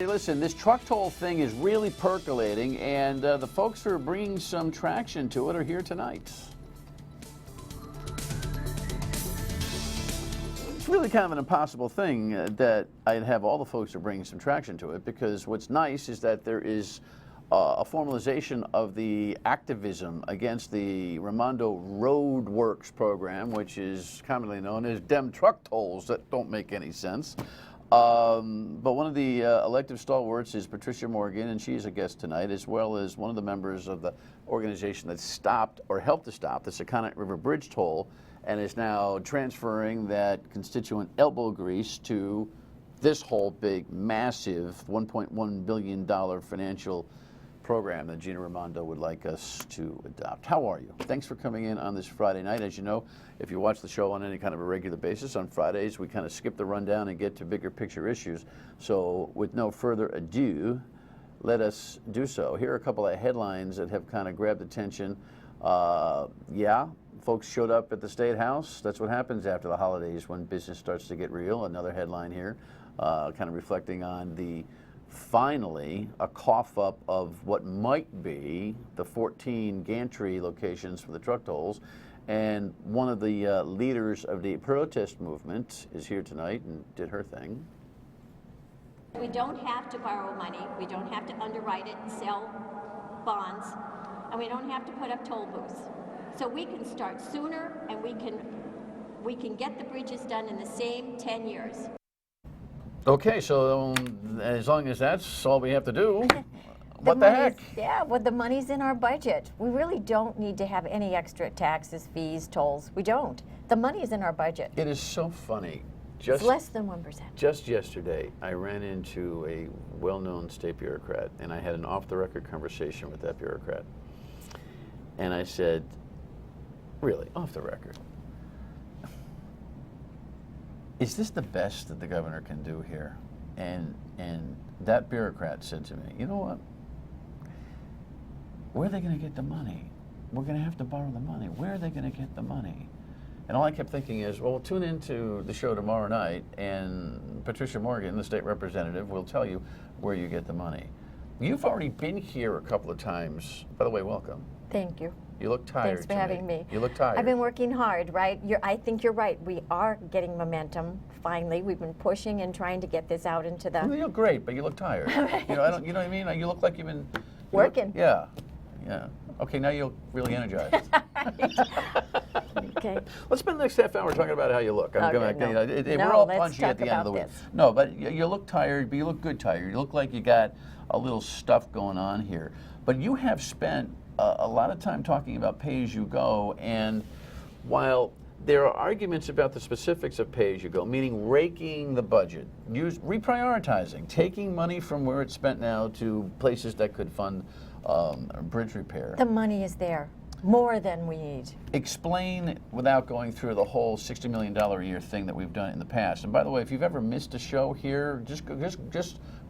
Hey, listen, this truck toll thing is really percolating, and the folks who are bringing some traction to it are here tonight. It's really kind of an impossible thing that I'd have all the folks who are bringing some traction to it, because what's nice is that there is a formalization of the activism against the Raimondo Road Works program, which is commonly known as dem truck tolls that don't make any sense. But one of the elective stalwarts is Patricia Morgan, and she's a guest tonight, as well as one of the members of the organization that stopped or helped to stop the Sakonnet River Bridge toll and is now transferring that constituent elbow grease to this whole big, massive $1.1 billion financial program that Gina Raimondo would like us to adopt. How are you? Thanks for coming in on this Friday night. As you know, if you watch the show on any kind of a regular basis, on Fridays we kind of skip the rundown and get to bigger picture issues. So with no further ado, let us do so. Here are a couple of headlines that have kind of grabbed attention. Yeah, folks showed up at the State House. That's what happens after the holidays when business starts to get real. Another headline here, kind of reflecting on the finally a cough up of what might be the 14 gantry locations for the truck tolls. And one of the leaders of the protest movement is here tonight and did her thing. We don't have to borrow money, we don't have to underwrite it and sell bonds, and we don't have to put up toll booths. So we can start sooner, and we can get the bridges done in the same 10 years. Okay, so as long as that's all we have to do, what the heck? Yeah, well, the money's in our budget. We really don't need to have any extra taxes, fees, tolls. We don't. The money is in our budget. It is so funny. It's less than 1%. Just yesterday, I ran into a well-known state bureaucrat, and I had an off-the-record conversation with that bureaucrat. And I said, really, off the record, is this the best that the governor can do here? And that bureaucrat said to me, you know what? Where are they going to get the money? We're going to have to borrow the money. Where are they going to get the money? And all I kept thinking is, well, tune into the show tomorrow night, and Patricia Morgan, the state representative, will tell you where you get the money. You've already been here a couple of times. By the way, welcome. Thank you. You look tired. Thanks for having me. You look tired. I've been working hard, right? I think you're right. We are getting momentum. Finally, we've been pushing and trying to get this out into the. You look great, but you look tired. You know, you know what I mean? You look like you've been working. Yeah. Okay, now you look really energized. Okay. Let's spend the next half hour talking about how you look. We're all punchy at the end of the week. No, but you look tired, but you look good tired. You look like you got a little stuff going on here. But you have spent a lot of time talking about pay-as-you-go, and while there are arguments about the specifics of pay-as-you-go, meaning raking the budget, reprioritizing, taking money from where it's spent now to places that could fund bridge repair. The money is there, more than we need. Explain, without going through the whole $60 million a year thing that we've done in the past. And by the way, if you've ever missed a show here, just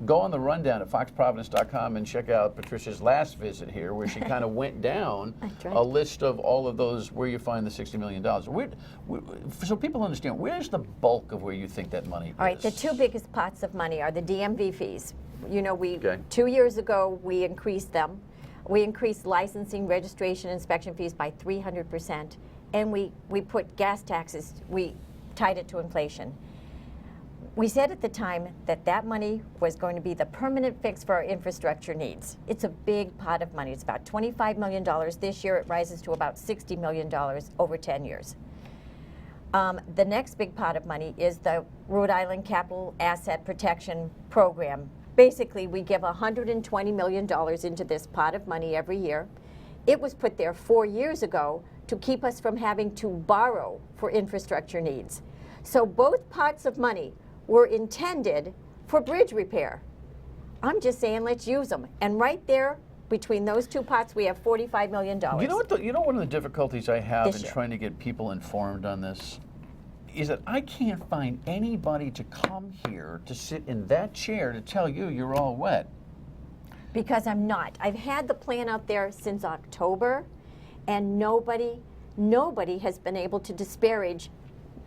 go on the rundown at foxprovidence.com and check out Patricia's last visit here, where she kind of went down a list of all of those where you find the $60 million. So people understand, where's the bulk of where you think that money is? All right, the two biggest pots of money are the DMV fees. You know, 2 years ago, we increased them. We increased licensing, registration, inspection fees by 300%, and we put gas taxes, we tied it to inflation. We said at the time that that money was going to be the permanent fix for our infrastructure needs. It's a big pot of money. It's about $25 million. This year it rises to about $60 million over 10 years. The next big pot of money is the Rhode Island Capital Asset Protection Program. Basically, we give $120 million into this pot of money every year. It was put there 4 years ago to keep us from having to borrow for infrastructure needs. So both pots of money were intended for bridge repair. I'm just saying, let's use them. And right there, between those two pots, we have $45 million. You know what? You know, one of the difficulties I have in trying to get people informed on this is that I can't find anybody to come here to sit in that chair to tell you you're all wet. Because I'm not. I've had the plan out there since October, and nobody has been able to disparage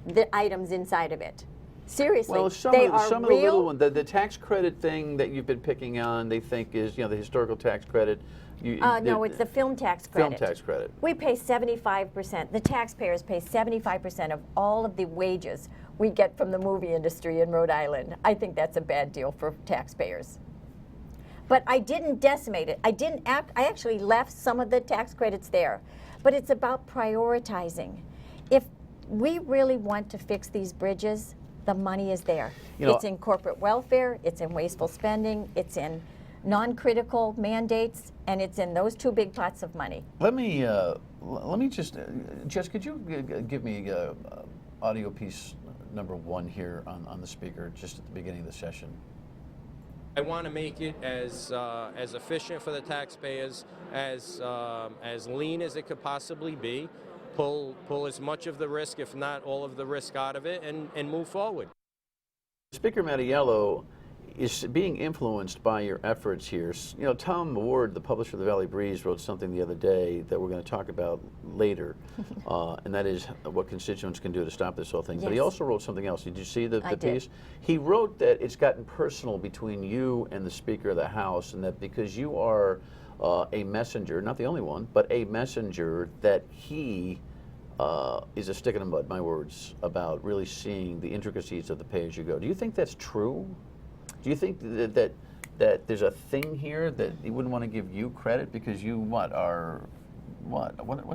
the items inside of it. Seriously, Well, some they of, are some of the little real. ones, the tax credit thing that you've been picking on, they think is, the historical tax credit. No, it's the film tax credit. Film tax credit. We pay 75%. The taxpayers pay 75% of all of the wages we get from the movie industry in Rhode Island. I think that's a bad deal for taxpayers. But I didn't decimate it. I actually left some of the tax credits there. But it's about prioritizing. If we really want to fix these bridges, the money is there. It's in corporate welfare, it's in wasteful spending, it's in non-critical mandates, and it's in those two big pots of money. Let me just, Jess, could you give me audio piece number 1 here on the speaker, just at the beginning of the session? I want to make it as efficient for the taxpayers, as lean as it could possibly be, pull as much of the risk, if not all of the risk, out of it, and move forward. Speaker Mattiello is being influenced by your efforts here. Tom Ward, the publisher of the Valley Breeze, wrote something the other day that we're going to talk about later, and that is what constituents can do to stop this whole thing. Yes. But he also wrote something else. Did you see the I piece? did. He wrote that it's gotten personal between you and the Speaker of the House, and that because you are a messenger, not the only one, but a messenger, that he is a stick in the mud, my words, about really seeing the intricacies of the pay-as-you-go. Do you think that's true? Do you think that there's a thing here that he wouldn't want to give you credit because you what's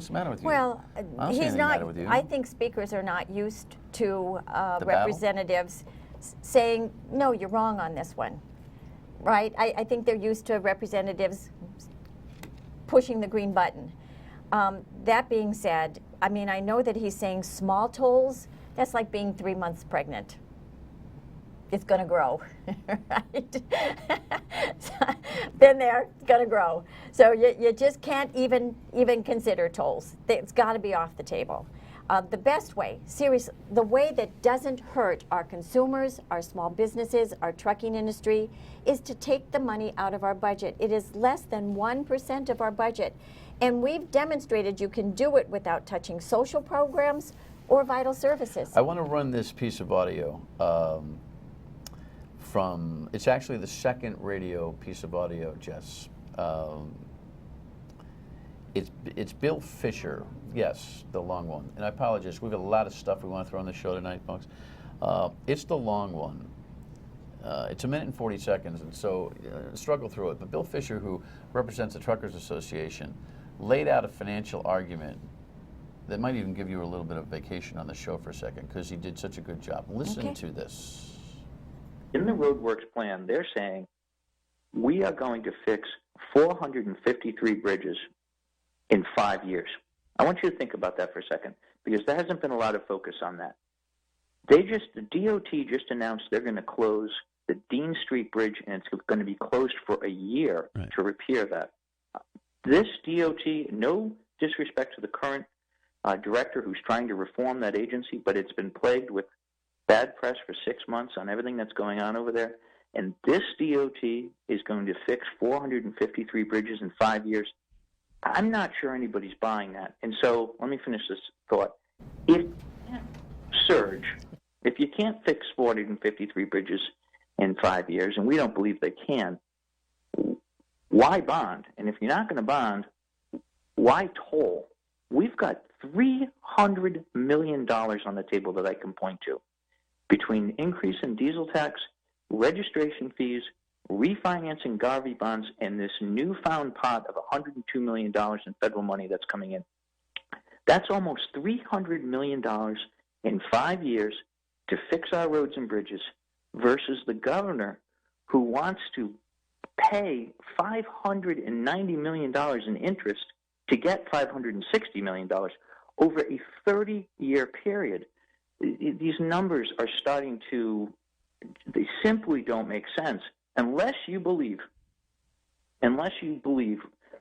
the matter with you? Well, I don't see he's anything not. matter with you. I think speakers are not used to battle? representatives saying, "No, you're wrong on this one." Right? I think they're used to representatives pushing the green button. That being said, I mean, I know that he's saying small tolls. That's like being 3 months pregnant. It's going to grow, right? Been there, it's going to grow. So you just can't even consider tolls. It's got to be off the table. The best way, seriously, the way that doesn't hurt our consumers, our small businesses, our trucking industry, is to take the money out of our budget. It is less than 1% of our budget. And we've demonstrated you can do it without touching social programs or vital services. I want to run this piece of audio. It's actually the second radio piece of audio, Jess. It's Bill Fisher, yes, the long one. And I apologize, we've got a lot of stuff we want to throw on the show tonight, folks. It's the long one. It's 1 minute and 40 seconds, and so struggle through it. But Bill Fisher, who represents the Truckers Association, laid out a financial argument that might even give you a little bit of vacation on the show for a second, because he did such a good job. Listen to this. In the RoadWorks plan, they're saying we are going to fix 453 bridges in 5 years. I want you to think about that for a second, because there hasn't been a lot of focus on that. The DOT just announced they're going to close the Dean Street Bridge, and it's going to be closed for a year to repair that. This DOT, no disrespect to the current director who's trying to reform that agency, but it's been plagued with bad press for 6 months on everything that's going on over there. And this DOT is going to fix 453 bridges in 5 years. I'm not sure anybody's buying that. And so let me finish this thought. If you can't surge, if you can't fix 453 bridges in 5 years, and we don't believe they can, why bond? And if you're not going to bond, why toll? We've got $300 million on the table that I can point to, between increase in diesel tax, registration fees, refinancing Garvey bonds, and this newfound pot of $102 million in federal money that's coming in. That's almost $300 million in 5 years to fix our roads and bridges, versus the governor who wants to pay $590 million in interest to get $560 million over a 30-year period. These numbers are starting to, they simply don't make sense unless you believe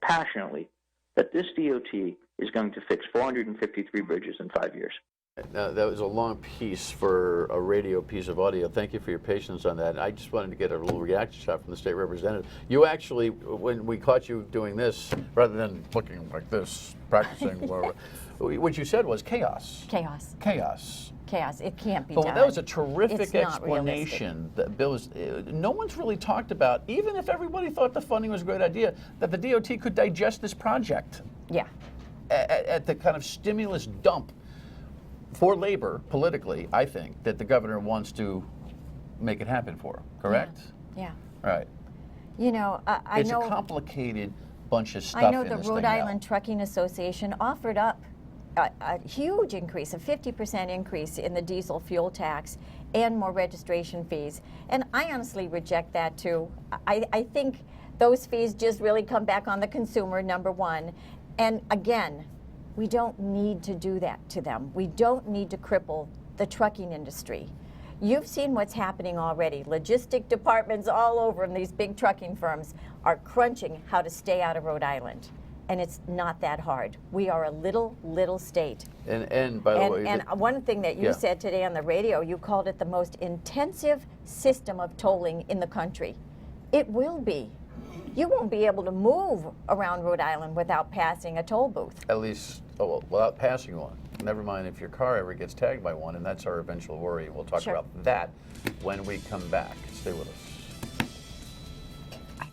passionately that this DOT is going to fix 453 bridges in 5 years. That was a long piece for a radio piece of audio. Thank you for your patience on that. I just wanted to get a little reaction shot from the state representative. You actually, when we caught you doing this, rather than looking like this, practicing, what you said was chaos. Chaos. Chaos. Chaos. It can't be But done. that was a terrific It's not explanation. That Bill was, no one's really talked about, even if everybody thought the funding was a great idea, that the DOT could digest this project. Yeah. At the kind of stimulus dump for labor, politically, I think, that the governor wants to make it happen for, correct? Yeah. Right. You know, I It's know. a complicated bunch of stuff I know in the this Rhode thing now. Island Trucking Association offered up a huge increase, a 50% increase in the diesel fuel tax and more registration fees. And I honestly reject that too. I think those fees just really come back on the consumer, number one. And again, we don't need to do that to them. We don't need to cripple the trucking industry. You've seen what's happening already. Logistic departments all over in these big trucking firms are crunching how to stay out of Rhode Island. And it's not that hard. We are a little state. And by the way, And one thing that you said today on the radio, you called it the most intensive system of tolling in the country. It will be. You won't be able to move around Rhode Island without passing a toll booth. at least, well, without passing one. Never mind if your car ever gets tagged by one, and that's our eventual worry. We'll talk Sure. about that when we come back. Stay with us.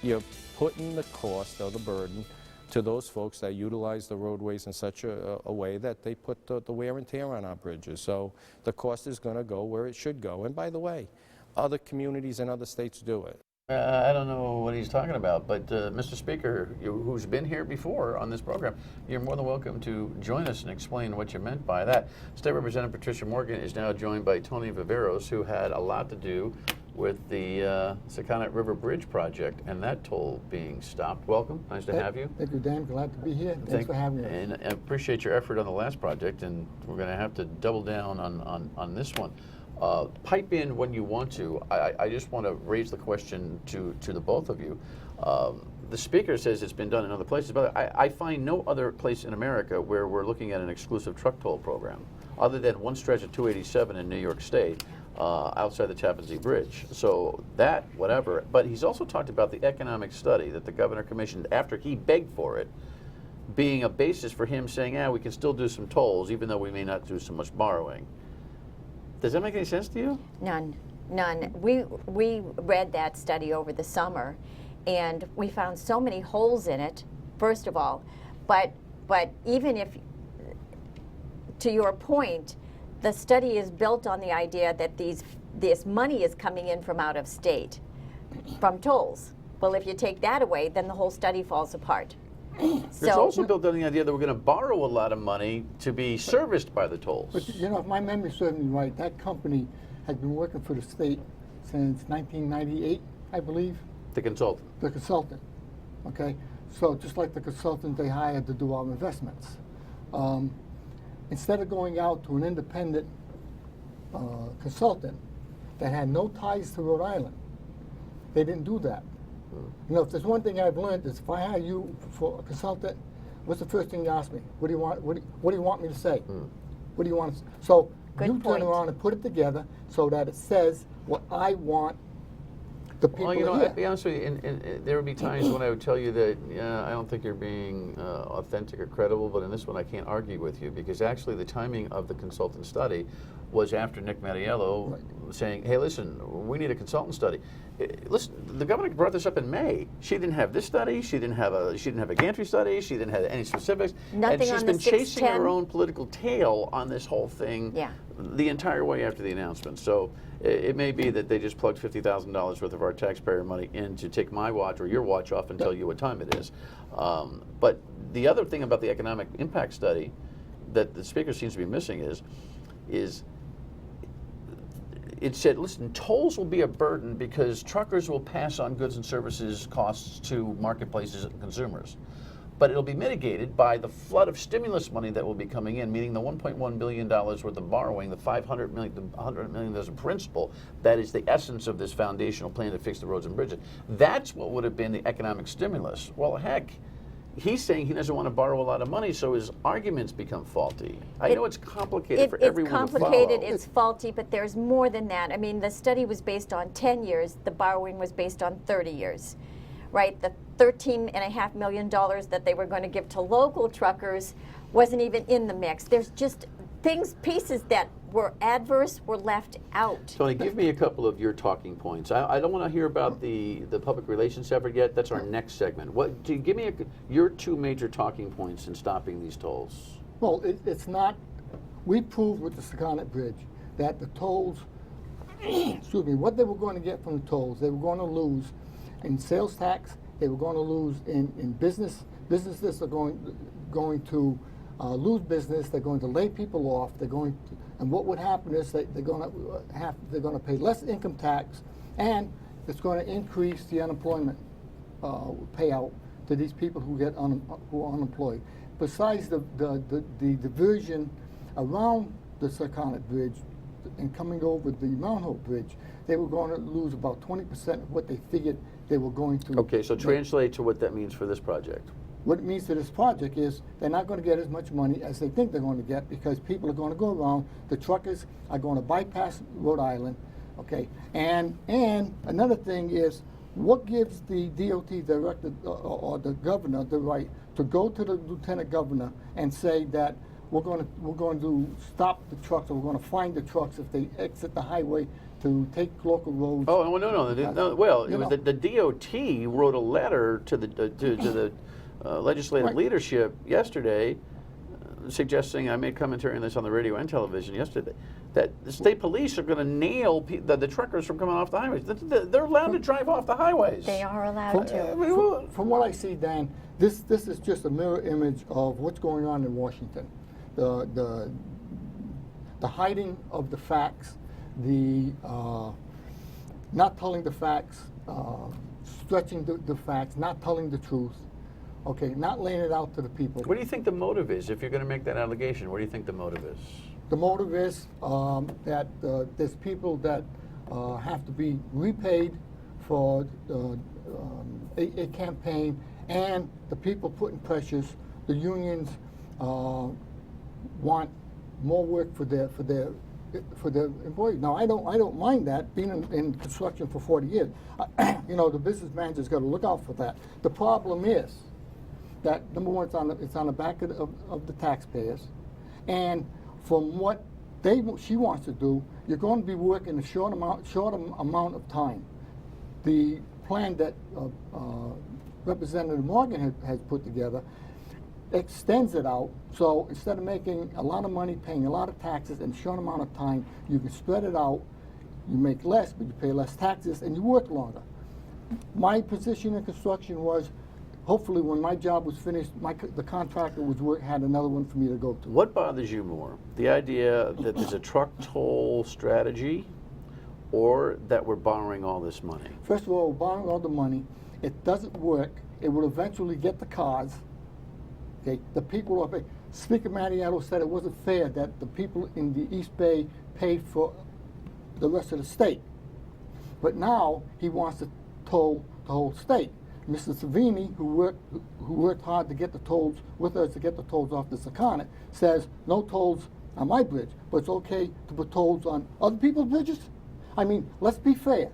You're putting the cost or the burden to those folks that utilize the roadways in such a way that they put the wear and tear on our bridges. So the cost is going to go where it should go. And by the way, other communities and other states do it. I don't know what he's talking about, but Mr. Speaker, who's been here before on this program, you're more than welcome to join us and explain what you meant by that. State Representative Patricia Morgan is now joined by Tony Viveiros, who had a lot to do with the Sakonnet River Bridge project and that toll being stopped. Welcome. Nice to have you. Thank you, Dan. Glad to be here. Thanks for having me. And I appreciate your effort on the last project, and we're going to have to double down on this one. Pipe in when you want to. I just want to raise the question to the both of you. The Speaker says it's been done in other places, but I find no other place in America where we're looking at an exclusive truck toll program, other than one stretch of 287 in New York State, outside the Tappan Zee Bridge. So that, whatever. But he's also talked about the economic study that the governor commissioned after he begged for it, being a basis for him saying, yeah, we can still do some tolls, even though we may not do so much borrowing. Does that make any sense to you? None. We read that study over the summer, and we found so many holes in it, first of all. But even if, to your point, the study is built on the idea that this money is coming in from out of state, from tolls. Well, if you take that away, then the whole study falls apart. It's also built on the idea that we're going to borrow a lot of money to be serviced by the tolls. But you know, if my memory serves me right, that company has been working for the state since 1998, I believe. The consultant. The consultant. Okay, so just like the consultant they hired to do our investments, instead of going out to an independent consultant that had no ties to Rhode Island, they didn't do that. You know, if there's one thing I've learned is if I hire you for a consultant, what's the first thing you ask me? What do you want? What do you want me to say? What do you want? So Good you point. turn around and put it together so that it says what I want the people Well, you know, to hear. I'll be honest with you, and there would be times when I would tell you that, I don't think you're being authentic or credible, but in this one I can't argue with you, because actually the timing of the consultant study was after Nick Mattiello saying, hey, listen, we need a consultant study. Listen, the governor brought this up in May. She didn't have this study. She didn't have a gantry study. She didn't have any specifics. Nothing and she's on the been chasing 610. her own political tail on this whole thing the entire way after the announcement. So it may be that they just plugged $50,000 worth of our taxpayer money in to take my watch or your watch off and tell you what time it is. But the other thing about the economic impact study that the Speaker seems to be missing is it said, listen, tolls will be a burden because truckers will pass on goods and services costs to marketplaces and consumers. But it'll be mitigated by the flood of stimulus money that will be coming in, meaning the $1.1 billion worth of borrowing, the $500 million, the $100 million of principal. That is the essence of this foundational plan to fix the roads and bridges. That's what would have been the economic stimulus. Well, heck, he's saying he doesn't want to borrow a lot of money, so his arguments become faulty. I know it's complicated for everyone It's complicated, to follow. it's faulty, but there's more than that. I mean, the study was based on 10 years, the borrowing was based on 30 years, right? The $13.5 million that they were going to give to local truckers wasn't even in the mix. There's just pieces that were adverse were left out. Tony, give me a couple of your talking points. I don't want to hear about the public relations effort yet. That's our next segment. Give me your two major talking points in stopping these tolls. Well, it's not. We proved with the Secana Bridge that the tolls, excuse me, what they were going to get from the tolls, they were going to lose in sales tax. They were going to lose in business. Businesses are going to lose business. They're going to lay people off. And what would happen is they're going to pay less income tax, and it's going to increase the unemployment payout to these people who are unemployed. Besides the diversion around the Secana Bridge and coming over the Mount Hope Bridge, they were going to lose about 20% of what they figured they were going to. Okay, so translate to what that means for this project. What it means to this project is they're not going to get as much money as they think they're going to get, because people are going to go around. The truckers are going to bypass Rhode Island, okay? And another thing is, what gives the DOT director or the governor the right to go to the lieutenant governor and say that we're going to stop the trucks, or we're going to fine the trucks if they exit the highway to take local roads? Oh no. Well, it was the DOT wrote a letter to the legislative leadership yesterday, suggesting, I made commentary on this on the radio and television yesterday, that the state police are going to nail the truckers from coming off the highways. They're allowed to drive off the highways. They are allowed to. From what I see, Dan, this is just a mirror image of what's going on in Washington. The hiding of the facts, the not telling the facts, stretching the facts, not telling the truth. Okay, not laying it out to the people. What do you think the motive is, if you're going to make that allegation? What do you think the motive is? The motive is that there's people that have to be repaid for a campaign, and the people putting pressures. The unions want more work for their employees. Now, I don't mind that. Being in construction for 40 years, the business manager's got to look out for that. The problem is that, number one, it's on the back of the taxpayers, and from what she wants to do, you're going to be working a short amount of time. The plan that Representative Morgan has put together extends it out, so instead of making a lot of money, paying a lot of taxes in a short amount of time, you can spread it out. You make less, but you pay less taxes, and you work longer. My position in construction was, hopefully, when my job was finished, the contractor had another one for me to go to. What bothers you more? The idea that there's a truck toll strategy, or that we're borrowing all this money? First of all, we're borrowing all the money. It doesn't work. It will eventually get the cars. Okay, the people are paying. Speaker Mattiello said it wasn't fair that the people in the East Bay paid for the rest of the state. But now he wants to toll the whole state. Mr. Savini, who worked hard to get the tolls with us, to get the tolls off the Secana, says no tolls on my bridge, but it's okay to put tolls on other people's bridges. I mean, let's be fair.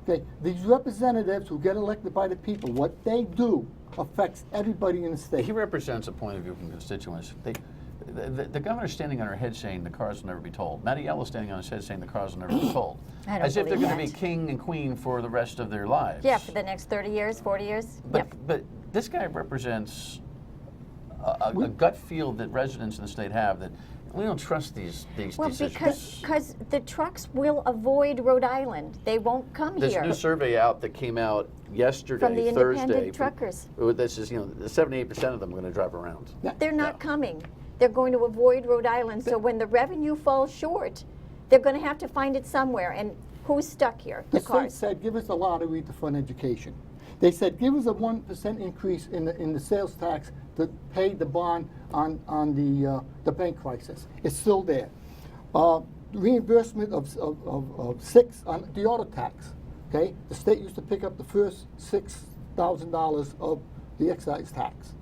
Okay, these representatives who get elected by the people, what they do affects everybody in the state. He represents a point of view from constituents. The governor's standing on her head saying the cars will never be tolled. Mattiello's standing on his head saying the cars will never be tolled. As if they're going to be king and queen for the rest of their lives. Yeah, for the next 30 years, 40 years. But this guy represents a gut feel that residents in the state have, that we don't trust these decisions. Because the trucks will avoid Rhode Island. They won't come There's here. a new survey out that came out yesterday, From the Thursday. independent truckers. This is, 78% of them are going to drive around. They're not coming. They're going to avoid Rhode Island. So when the revenue falls short, they're going to have to find it somewhere. And who's stuck here? The cars. State said, give us a lottery to fund education. They said, give us a 1% increase in the sales tax to pay the bond on the bank crisis. It's still there. Reimbursement of 6 on the auto tax. Okay, the state used to pick up the first $6,000 of the excise tax.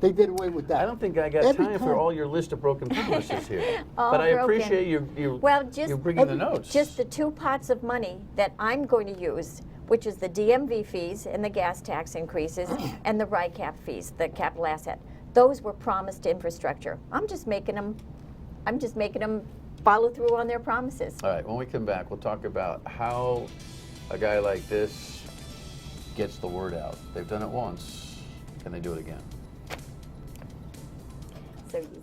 They did away with that. I don't think I got Every time for time- all your list of broken promises here. All but I broken. appreciate you Well, just you bringing the notes. Just the two pots of money that I'm going to use, which is the DMV fees and the gas tax increases and the RICAP fees, the capital asset. Those were promised infrastructure. I'm just making them follow through on their promises. All right, when we come back, we'll talk about how a guy like this gets the word out. They've done it once. Can they do it again? So you-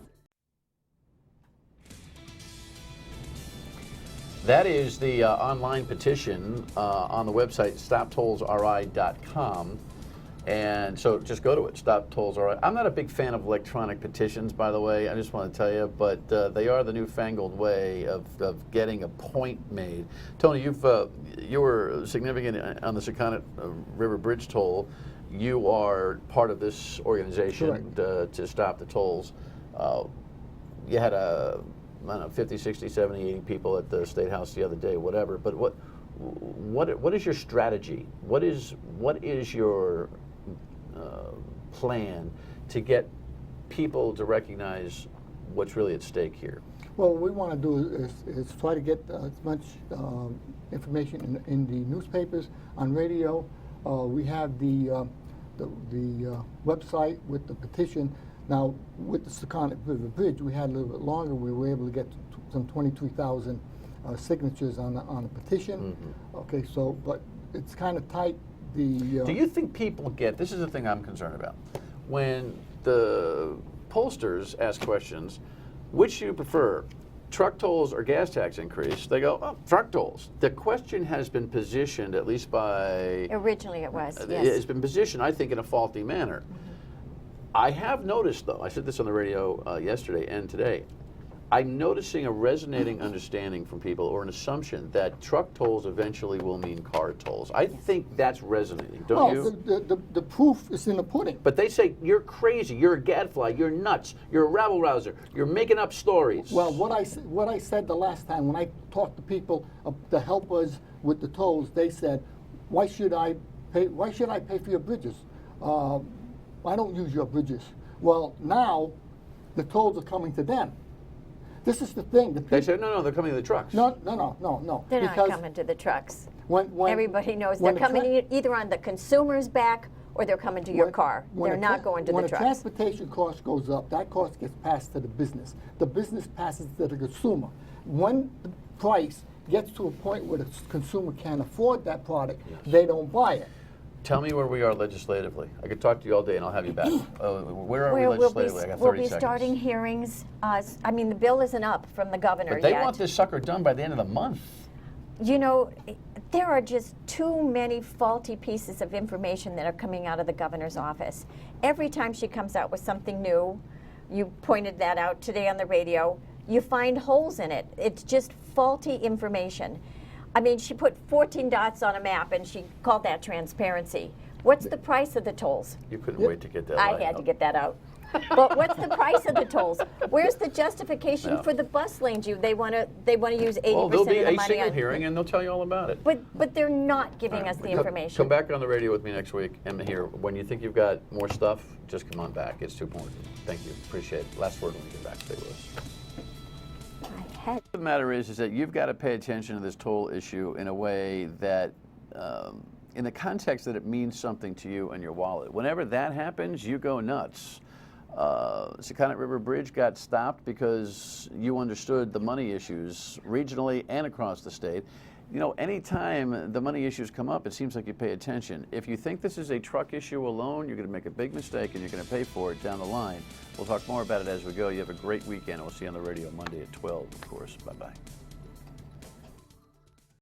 That is the online petition on the website stoptollsri.com. And so just go to it, stoptollsri. I'm not a big fan of electronic petitions, by the way, I just want to tell you, but they are the newfangled way of getting a point made. Tony, you were significant on the Secana River Bridge toll. You are part of this organization to stop the tolls. You had I don't know, 50, 60, 70, 80 people at the State House the other day, whatever. But what is your strategy? What is your plan to get people to recognize what's really at stake here? Well, what we want to do is try to get as much information in the newspapers, on radio. We have the website with the petition. Now, with the Secana River Bridge, we had a little bit longer. We were able to get some 23,000 signatures on the petition. Mm-hmm. Okay, so, but it's kind of tight. Do you think people get, this is the thing I'm concerned about, when the pollsters ask questions, which do you prefer, truck tolls or gas tax increase? They go, oh, truck tolls. The question has been positioned, at least by... Originally it was, yes. It's been positioned, I think, in a faulty manner. I have noticed, though, I said this on the radio yesterday and today, I'm noticing a resonating understanding from people, or an assumption, that truck tolls eventually will mean car tolls. I think that's resonating, don't you? The proof is in the pudding. But they say, you're crazy, you're a gadfly, you're nuts, you're a rabble-rouser, you're making up stories. Well, what I said the last time when I talked to people to help us with the tolls, they said, why should I pay for your bridges? I don't use your bridges. Well, now the tolls are coming to them. This is the thing. They said, no, they're coming to the trucks. No. They're not Because coming to the trucks. when Everybody knows when they're coming either on the consumer's back or they're coming to your car. They're not going to the When a trucks. transportation cost goes up, that cost gets passed to the business. The business passes to the consumer. When the price gets to a point where the consumer can't afford that product, they don't buy it. Tell me where we are legislatively. I could talk to you all day and I'll have you back. Where are we We'll legislatively? I got 30 we'll be seconds. starting hearings. I mean, the bill isn't up from the governor But they yet. want this sucker done by the end of the month. You know, there are just too many faulty pieces of information that are coming out of the governor's office. Every time she comes out with something new, you pointed that out today on the radio, you find holes in it. It's just faulty information. I mean, she put 14 dots on a map and she called that transparency. What's the price of the tolls? You couldn't wait to get that I line had out. to get that out. But what's the price of the tolls? Where's the justification for the bus lanes? They want to use 80% Well, there'll be of the a money single on. hearing and they'll tell you all about it. But they're not giving us the information. Come back on the radio with me next week. And here, when you think you've got more stuff, just come on back. It's too important. Thank you. Appreciate it. Last word when we get back. Stay with us. The matter is that you've got to pay attention to this toll issue in a way that, in the context that it means something to you and your wallet. Whenever that happens, you go nuts. Secana River Bridge got stopped because you understood the money issues regionally and across the state. You know, anytime the money issues come up, it seems like you pay attention. If you think this is a truck issue alone, you're going to make a big mistake and you're going to pay for it down the line. We'll talk more about it as we go. You have a great weekend. We'll see you on the radio Monday at 12, of course. Bye-bye.